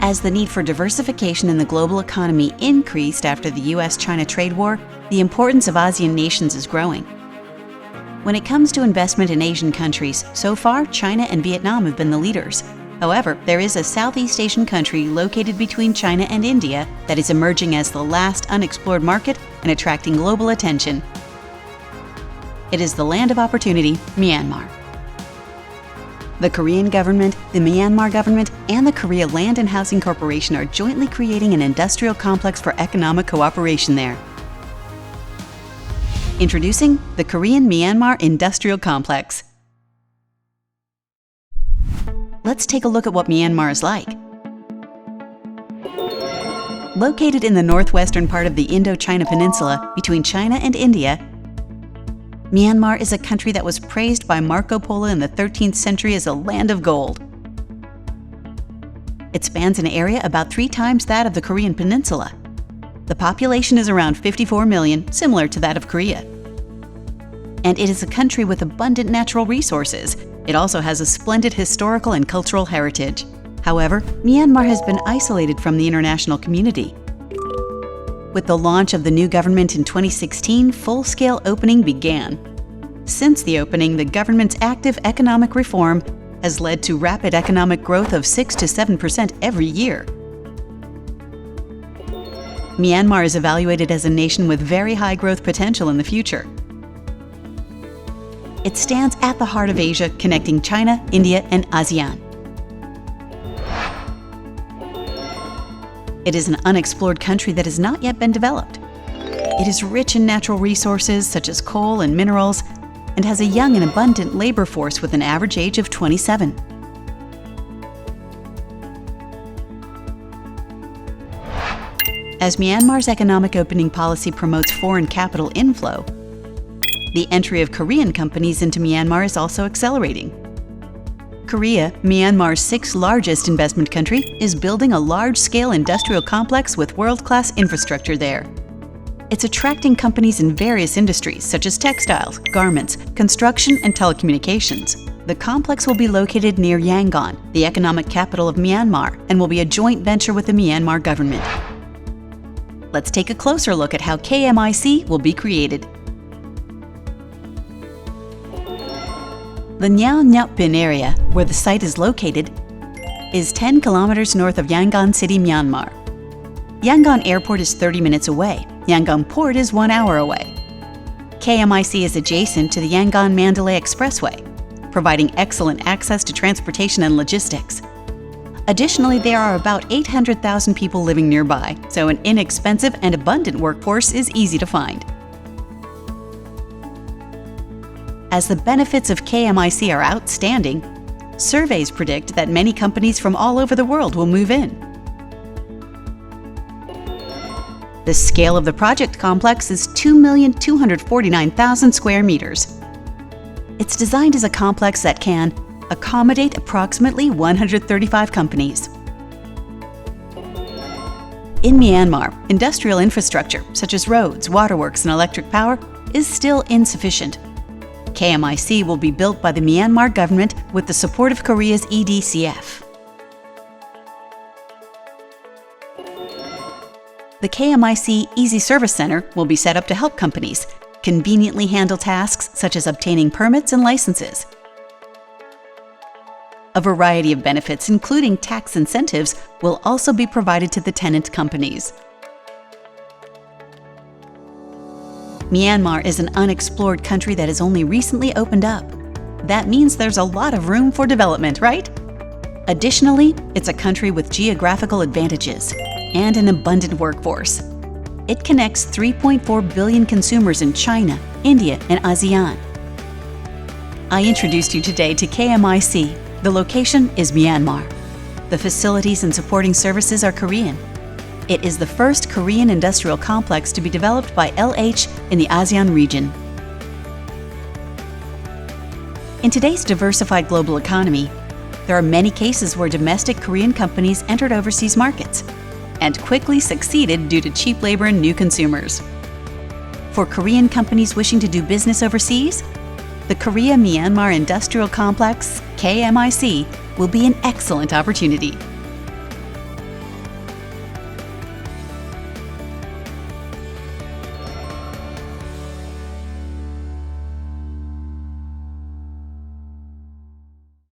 As the need for diversification in the global economy increased after the US-China trade war, the importance of ASEAN nations is growing. When it comes to investment in Asian countries, so far China and Vietnam have been the leaders. However, there is a Southeast Asian country located between China and India that is emerging as the last unexplored market and attracting global attention. It is the land of opportunity, Myanmar. The Korean government, the Myanmar government, and the Korea Land and Housing Corporation are jointly creating an industrial complex for economic cooperation there. Introducing the Korea-Myanmar Industrial Complex. Let's take a look at what Myanmar is like. Located in the northwestern part of the Indo-China Peninsula between China and India, Myanmar is a country that was praised by Marco Polo in the 13th century as a land of gold. It spans an area about 3 times that of the Korean peninsula. The population is around 54 million, similar to that of Korea. And it is a country with abundant natural resources. It also has a splendid historical and cultural heritage. However, Myanmar has been isolated from the international community. With the launch of the new government in 2016, full-scale opening began. Since the opening, the government's active economic reform has led to rapid economic growth of 6 to 7% every year. Myanmar is evaluated as a nation with very high growth potential in the future. It stands at the heart of Asia, connecting China, India, and ASEAN. It is an unexplored country that has not yet been developed. It is rich in natural resources such as coal and minerals, and has a young and abundant labor force with an average age of 27. As Myanmar's economic opening policy promotes foreign capital inflow, the entry of Korean companies into Myanmar is also accelerating. Korea, Myanmar's 6th largest investment country, is building a large-scale industrial complex with world-class infrastructure there. It's attracting companies in various industries such as textiles, garments, construction, and telecommunications. The complex will be located near Yangon, the economic capital of Myanmar, and will be a joint venture with the Myanmar government. Let's take a closer look at how KMIC will be created. The Nha Nhat Pin area, where the site is located, is 10 kilometers north of Yangon City, Myanmar. Yangon Airport is 30 minutes away. Yangon Port is 1 hour away. KMIC is adjacent to the Yangon-Mandalay Expressway, providing excellent access to transportation and logistics. Additionally, there are about 800,000 people living nearby, so an inexpensive and abundant workforce is easy to find. As the benefits of KMIC are outstanding, surveys predict that many companies from all over the world will move in. The scale of the project complex is 2,249,000 square meters. It's designed as a complex that can accommodate approximately 135 companies. In Myanmar, industrial infrastructure, such as roads, waterworks, and electric power, is still insufficient. KMIC will be built by the Myanmar government with the support of Korea's EDCF. The KMIC Easy Service Center will be set up to help companies conveniently handle tasks such as obtaining permits and licenses. A variety of benefits, including tax incentives, will also be provided to the tenant companies. Myanmar is an unexplored country that has only recently opened up. That means there's a lot of room for development, right? Additionally, it's a country with geographical advantages and an abundant workforce. It connects 3.4 billion consumers in China, India, and ASEAN. I introduced you today to KMIC. The location is Myanmar. The facilities and supporting services are Korean. It is the first Korean industrial complex to be developed by LH in the ASEAN region. In today's diversified global economy, there are many cases where domestic Korean companies entered overseas markets and quickly succeeded due to cheap labor and new consumers. For Korean companies wishing to do business overseas, the Korea-Myanmar Industrial Complex, KMIC, will be an excellent opportunity.